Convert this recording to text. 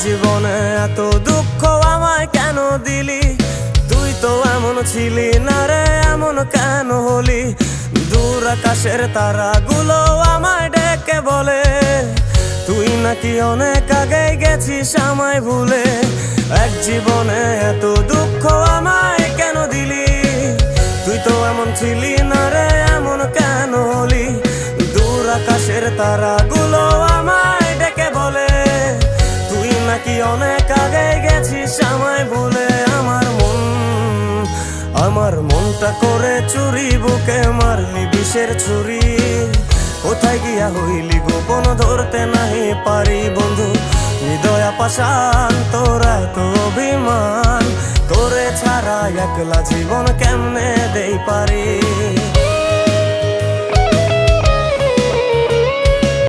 জীবনে এত দুঃখ আমায় কেন দিলি? তুই তো এমন ছিলি না রে, এমন কেন হলি? দূর আকাশের তারাগুলো আমায় ডেকে বলে তুই নাকি অনেক আগে গেছিস আমায় ভুলে। এক জীবনে এত দুঃখ আমায় কেন দিলি? তুই তো এমন ছিলি না রে, এমন কেন হলি? দূর আকাশের তারাগুলো আমায় ডেকে বলে তুই নাকি অনেক আগে গেছিস আমায় ভুলে। আমার মনটা করে চুরি, বুকে মারলি বিষের ছুরি। কোথায় গিয়া হইলি গোপন ধরতে নাহি পারি বন্ধু। হৃদয় পাষাণ তোর এত অভিমান, তোরে ছাড়া একলা জীবন কেমনে দেই পারি?